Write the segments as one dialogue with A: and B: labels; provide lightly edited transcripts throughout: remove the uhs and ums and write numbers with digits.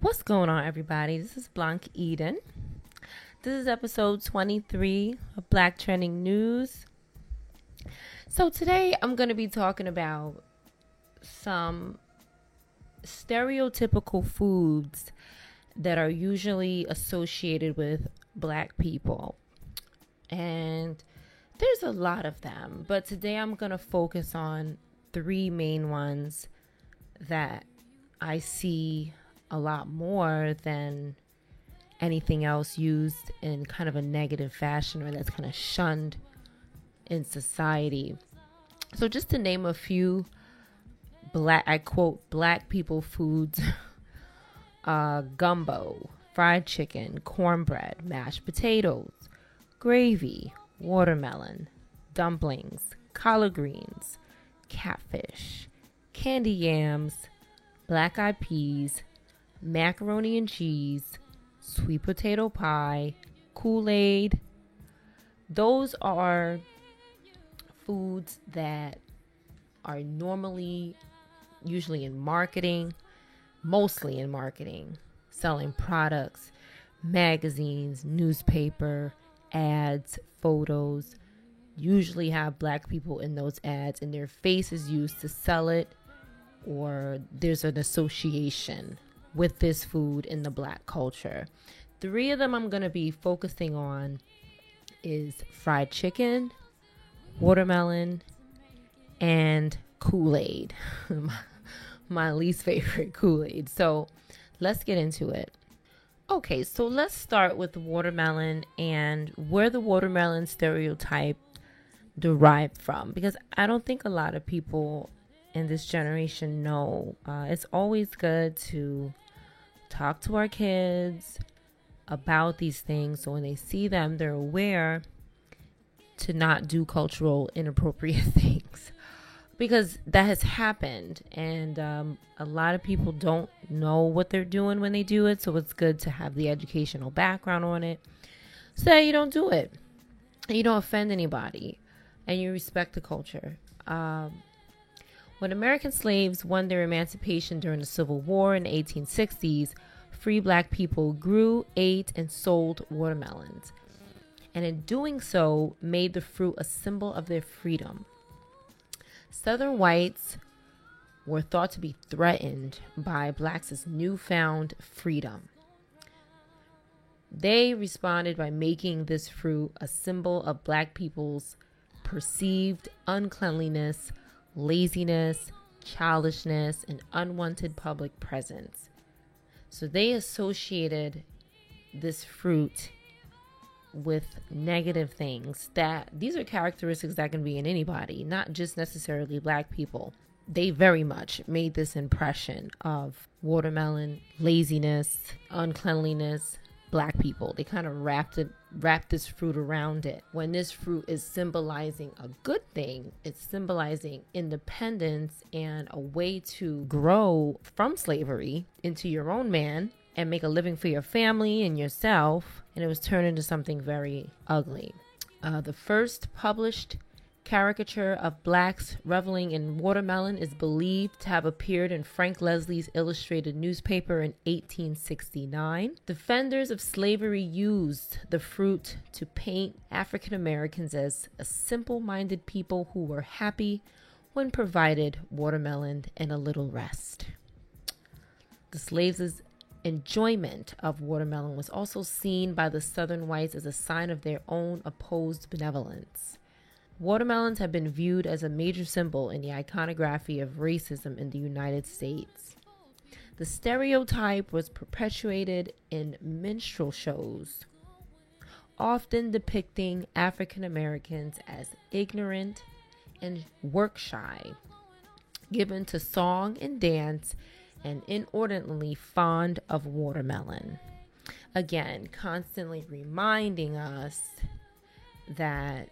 A: What's going on, everybody? This is Blanc Eden. This is episode 23 of Black Trending News. So today I'm going to be talking about some stereotypical foods that are usually associated with Black people. And there's a lot of them, but today I'm going to focus on three main ones that I see a lot more than anything else used in kind of a negative fashion or that's kind of shunned in society. So just to name a few I quote, Black people foods, gumbo, fried chicken, cornbread, mashed potatoes, gravy, watermelon, dumplings, collard greens, catfish, candy yams, black-eyed peas, macaroni and cheese, sweet potato pie, Kool-Aid. Those are foods that are usually in marketing, mostly in marketing, selling products, magazines, newspaper, ads, photos. Usually have Black people in those ads and their face is used to sell it, or there's an association with this food in the Black culture. Three of them I'm going to be focusing on is fried chicken, watermelon, and Kool-Aid. My least favorite, Kool-Aid. So let's get into it. Okay, so let's start with the watermelon and where the watermelon stereotype derived from, because I don't think a lot of people in this generation know. It's always good to talk to our kids about these things so when they see them, they're aware to not do cultural inappropriate things, because that has happened and a lot of people don't know what they're doing when they do it. So it's good to have the educational background on it so that you don't do it and you don't offend anybody and you respect the culture. When American slaves won their emancipation during the Civil War in the 1860s, free Black people grew, ate, and sold watermelons. And in doing so, made the fruit a symbol of their freedom. Southern whites were thought to be threatened by Blacks' newfound freedom. They responded by making this fruit a symbol of Black people's perceived uncleanliness, laziness, childishness, and unwanted public presence. So they associated this fruit with negative things. That these are characteristics that can be in anybody, not just necessarily Black people. They very much made this impression of watermelon, laziness, uncleanliness, Black people. They kind of wrapped this fruit around it. When this fruit is symbolizing a good thing, it's symbolizing independence and a way to grow from slavery into your own man and make a living for your family and yourself. And it was turned into something very ugly. The first published caricature of Blacks reveling in watermelon is believed to have appeared in Frank Leslie's illustrated newspaper in 1869. Defenders of slavery used the fruit to paint African Americans as a simple-minded people who were happy when provided watermelon and a little rest. The slaves' enjoyment of watermelon was also seen by the Southern whites as a sign of their own opposed benevolence. Watermelons have been viewed as a major symbol in the iconography of racism in the United States. The stereotype was perpetuated in minstrel shows, often depicting African Americans as ignorant and work shy, given to song and dance, and inordinately fond of watermelon. Again, constantly reminding us that,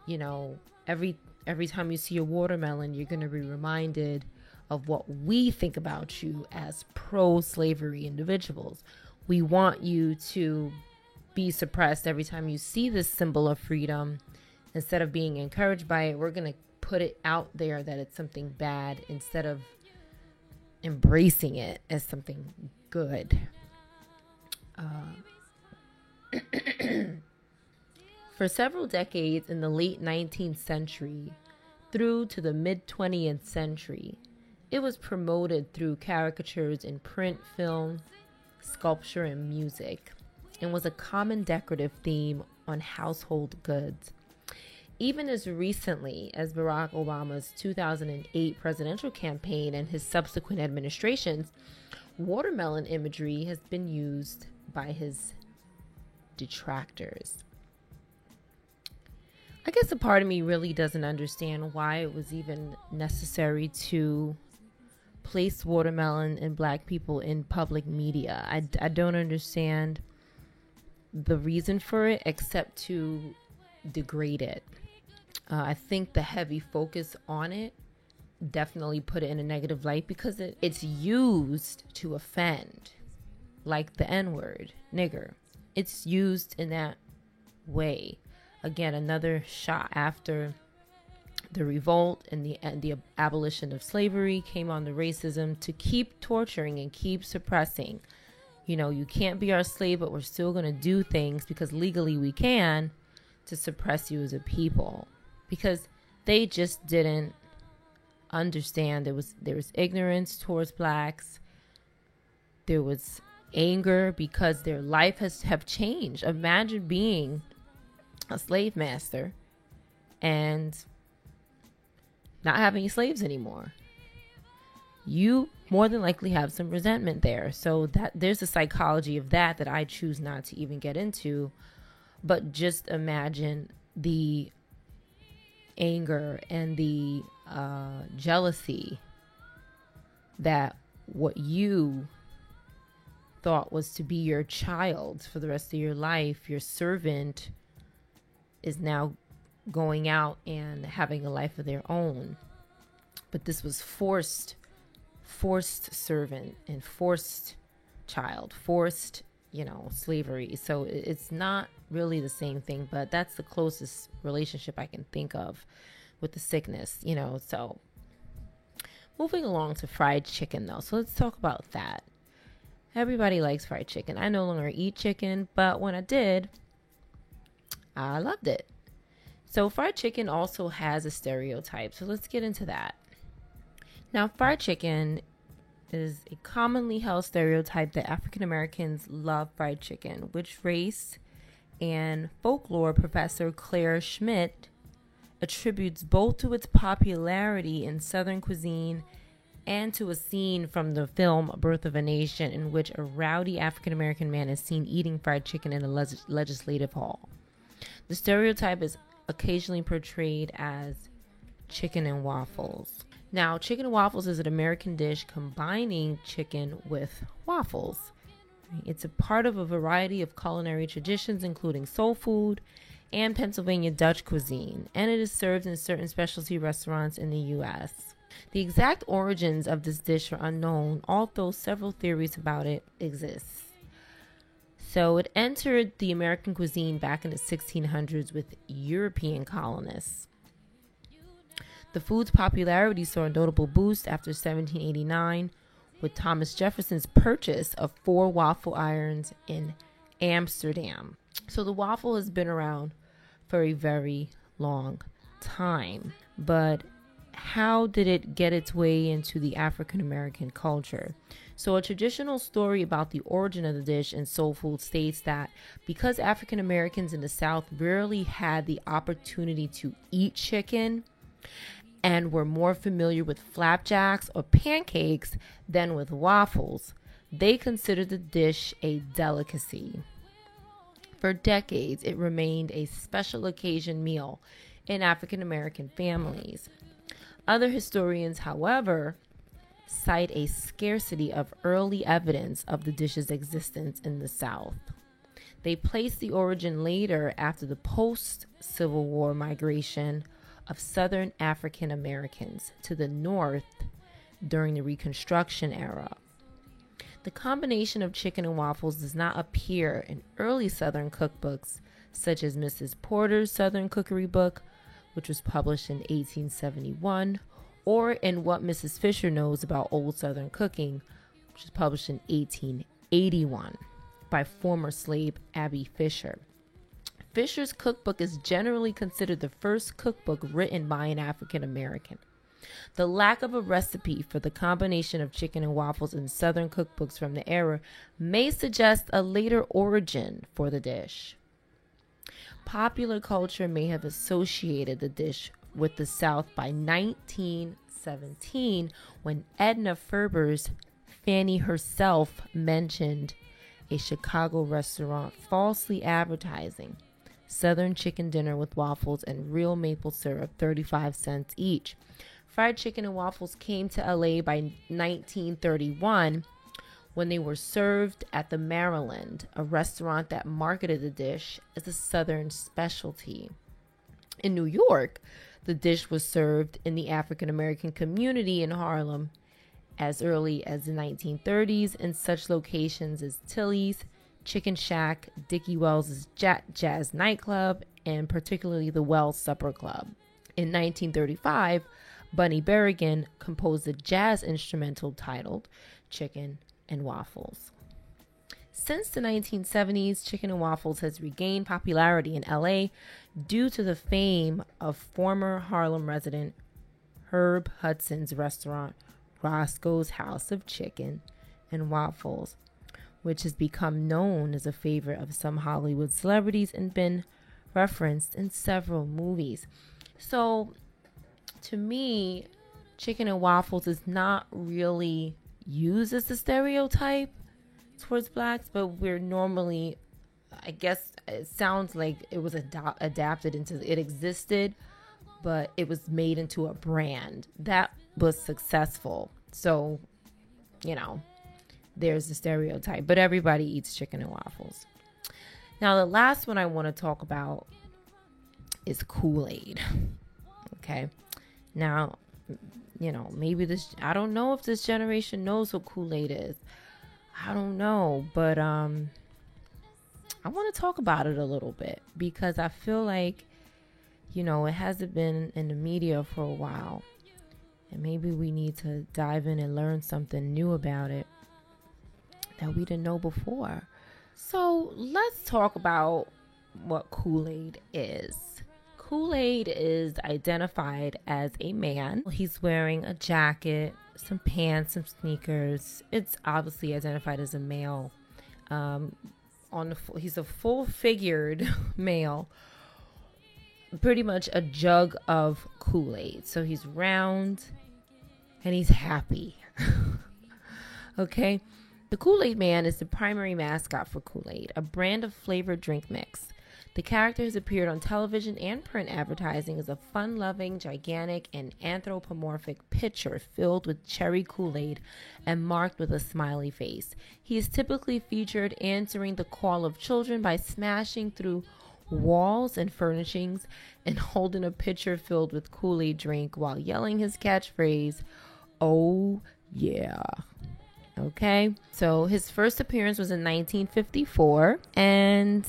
A: you know, every time you see a watermelon, you're going to be reminded of what we think about you as pro-slavery individuals. We want you to be suppressed every time you see this symbol of freedom. Instead of being encouraged by it, we're going to put it out there that it's something bad instead of embracing it as something good. For several decades in the late 19th century through to the mid 20th century, it was promoted through caricatures in print, film, sculpture, and music, and was a common decorative theme on household goods. Even as recently as Barack Obama's 2008 presidential campaign and his subsequent administrations, watermelon imagery has been used by his detractors. I guess a part of me really doesn't understand why it was even necessary to place watermelon and black people in public media. I don't understand the reason for it except to degrade it. I think the heavy focus on it definitely put it in a negative light because it's used to offend, like the N-word, nigger. It's used in that way. Again, another shot after the revolt and the abolition of slavery came on the racism to keep torturing and keep suppressing. You know, you can't be our slave, but we're still going to do things because legally we can to suppress you as a people. Because they just didn't understand. There was ignorance towards blacks. There was anger because their life have changed. Imagine being a slave master and not having any slaves anymore. You more than likely have some resentment there. So that there's a psychology of that I choose not to even get into. But just imagine the anger and the jealousy that what you thought was to be your child for the rest of your life, your servant, is now going out and having a life of their own. But this was forced servant and forced child, forced, slavery. So it's not really the same thing, but that's the closest relationship I can think of with the sickness, So moving along to fried chicken though. So let's talk about that. Everybody likes fried chicken. I no longer eat chicken, but when I did, I loved it. So fried chicken also has a stereotype. So let's get into that. Now, fried chicken is a commonly held stereotype that African Americans love fried chicken, which race and folklore professor Claire Schmidt attributes both to its popularity in Southern cuisine and to a scene from the film Birth of a Nation in which a rowdy African American man is seen eating fried chicken in a legislative hall. The stereotype is occasionally portrayed as chicken and waffles. Now, chicken and waffles is an American dish combining chicken with waffles. It's a part of a variety of culinary traditions, including soul food and Pennsylvania Dutch cuisine, and it is served in certain specialty restaurants in the U.S. The exact origins of this dish are unknown, although several theories about it exist. So it entered the American cuisine back in the 1600s with European colonists. The food's popularity saw a notable boost after 1789 with Thomas Jefferson's purchase of 4 waffle irons in Amsterdam. So the waffle has been around for a very long time. But how did it get its way into the African American culture? So a traditional story about the origin of the dish in soul food states that because African Americans in the South rarely had the opportunity to eat chicken and were more familiar with flapjacks or pancakes than with waffles, they considered the dish a delicacy. For decades, it remained a special occasion meal in African American families. Other historians, however, cite a scarcity of early evidence of the dish's existence in the South. They place the origin later after the post-Civil War migration of Southern African Americans to the North during the Reconstruction era. The combination of chicken and waffles does not appear in early Southern cookbooks, such as Mrs. Porter's Southern Cookery Book, which was published in 1871, or in What Mrs. Fisher Knows About Old Southern Cooking, which was published in 1881 by former slave Abby Fisher. Fisher's cookbook is generally considered the first cookbook written by an African American. The lack of a recipe for the combination of chicken and waffles in Southern cookbooks from the era may suggest a later origin for the dish. Popular culture may have associated the dish with the South by 1917, when Edna Ferber's Fanny herself mentioned a Chicago restaurant falsely advertising Southern chicken dinner with waffles and real maple syrup, 35 cents each. Fried chicken and waffles came to LA by 1931 when they were served at the Maryland, a restaurant that marketed the dish as a Southern specialty. In New York, the dish was served in the African American community in Harlem as early as the 1930s in such locations as Tilly's, Chicken Shack, Dickie Wells' Jazz Nightclub, and particularly the Wells Supper Club. In 1935, Bunny Berrigan composed a jazz instrumental titled Chicken and Waffles. Since the 1970s, chicken and waffles has regained popularity in LA due to the fame of former Harlem resident Herb Hudson's restaurant, Roscoe's House of Chicken and Waffles, which has become known as a favorite of some Hollywood celebrities and been referenced in several movies. So, to me, chicken and waffles is not really used as a stereotype towards blacks, but we're normally, I guess it sounds like it was adapted into, it existed, but it was made into a brand that was successful. So, there's the stereotype, but everybody eats chicken and waffles. Now, the last one I want to talk about is Kool-Aid. Okay. Now, maybe I don't know if this generation knows what Kool-Aid is. I don't know, but I want to talk about it a little bit because I feel like, it hasn't been in the media for a while. And maybe we need to dive in and learn something new about it that we didn't know before. So let's talk about what Kool-Aid is. Kool-Aid is identified as a man. He's wearing a jacket, some pants, some sneakers. It's obviously identified as a male. He's a full-figured male. Pretty much a jug of Kool-Aid. So he's round and he's happy. Okay. The Kool-Aid Man is the primary mascot for Kool-Aid, a brand of flavored drink mix. The character has appeared on television and print advertising as a fun-loving, gigantic, and anthropomorphic pitcher filled with cherry Kool-Aid and marked with a smiley face. He is typically featured answering the call of children by smashing through walls and furnishings and holding a pitcher filled with Kool-Aid drink while yelling his catchphrase, "Oh yeah." Okay, so his first appearance was in 1954, and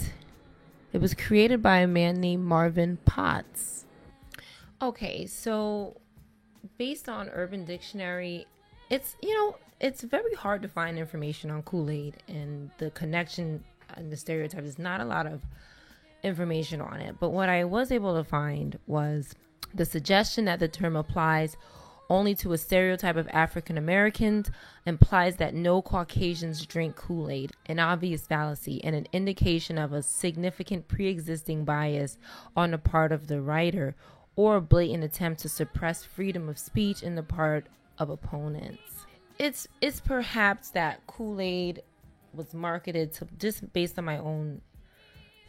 A: it was created by a man named Marvin Potts. Okay, so based on Urban Dictionary, it's very hard to find information on Kool-Aid, and the connection and the stereotype. There's not a lot of information on it, but what I was able to find was the suggestion that the term applies only to a stereotype of African Americans implies that no Caucasians drink Kool-Aid, an obvious fallacy and an indication of a significant pre-existing bias on the part of the writer or a blatant attempt to suppress freedom of speech in the part of opponents. It's perhaps that Kool-Aid was marketed to, just based on my own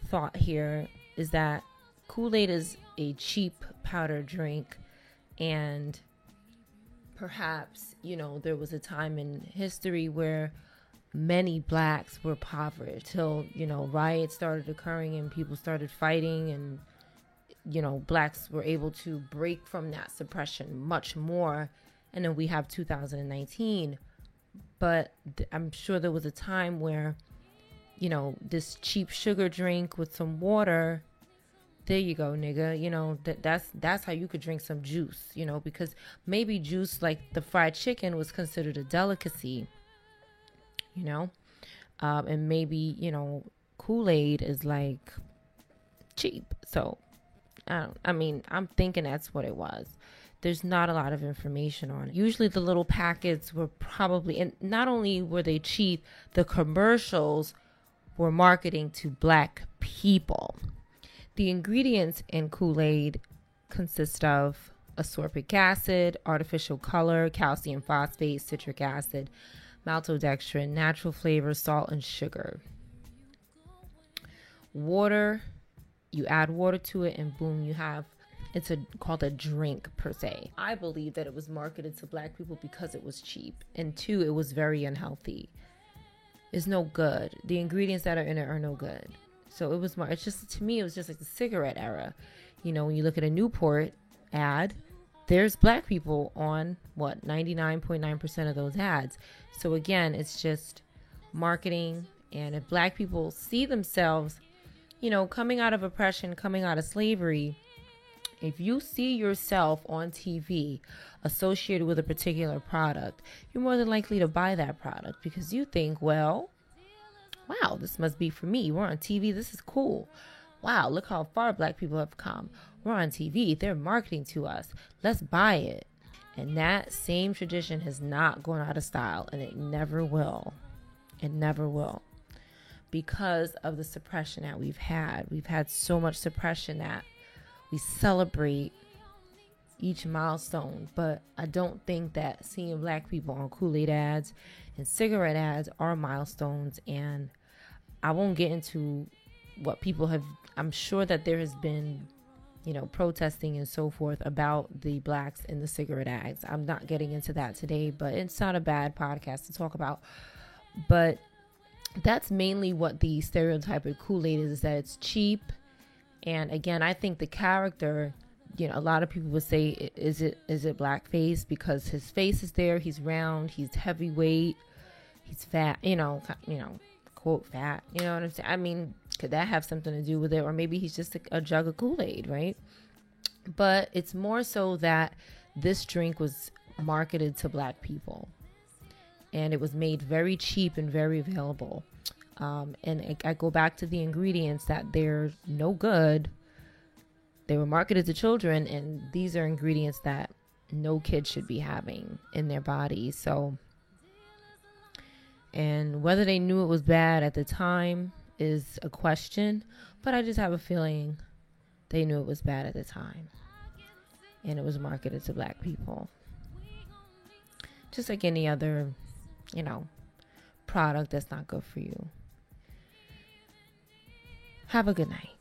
A: thought here, is that Kool-Aid is a cheap powder drink, and perhaps, there was a time in history where many blacks were impoverished till, riots started occurring and people started fighting, and, blacks were able to break from that suppression much more. And then we have 2019. But I'm sure there was a time where, this cheap sugar drink with some water, there you go, nigga. That's how you could drink some juice, because maybe juice like the fried chicken was considered a delicacy you know? And maybe, Kool-Aid is like cheap. So, I'm thinking that's what it was. There's not a lot of information on it. Usually the little packets were probably, and not only were they cheap, the commercials were marketing to black people. The ingredients in Kool-Aid consist of ascorbic acid, artificial color, calcium phosphate, citric acid, maltodextrin, natural flavor, salt, and sugar. Water, you add water to it and boom, you have, it's called a drink per se. I believe that it was marketed to black people because it was cheap. And 2, it was very unhealthy. It's no good. The ingredients that are in it are no good. So it's just, to me, it was just like the cigarette era. When you look at a Newport ad, there's black people on 99.9% of those ads. So again, it's just marketing. And if black people see themselves, coming out of oppression, coming out of slavery, if you see yourself on TV associated with a particular product, you're more than likely to buy that product because you think, well, wow, this must be for me. We're on TV. This is cool. Wow, look how far black people have come. We're on TV. They're marketing to us. Let's buy it. And that same tradition has not gone out of style, and it never will. It never will. Because of the suppression that we've had. We've had so much suppression that we celebrate each milestone, but I don't think that seeing black people on Kool-Aid ads and cigarette ads are milestones. And I won't get into what people have. I'm sure that there has been, protesting and so forth about the blacks in the cigarette ads. I'm not getting into that today, but it's not a bad podcast to talk about. But that's mainly what the stereotype of Kool-Aid is that it's cheap. And again, I think the character, a lot of people would say, is it blackface? Because his face is there. He's round. He's heavyweight. He's fat. Quote fat. You know what I'm saying? I mean, could that have something to do with it? Or maybe he's just a jug of Kool-Aid, right? But it's more so that this drink was marketed to black people, and it was made very cheap and very available. And I go back to the ingredients that they're no good. They were marketed to children, and these are ingredients that no kid should be having in their body. So, and whether they knew it was bad at the time is a question, but I just have a feeling they knew it was bad at the time, and it was marketed to black people. Just like any other, product that's not good for you. Have a good night.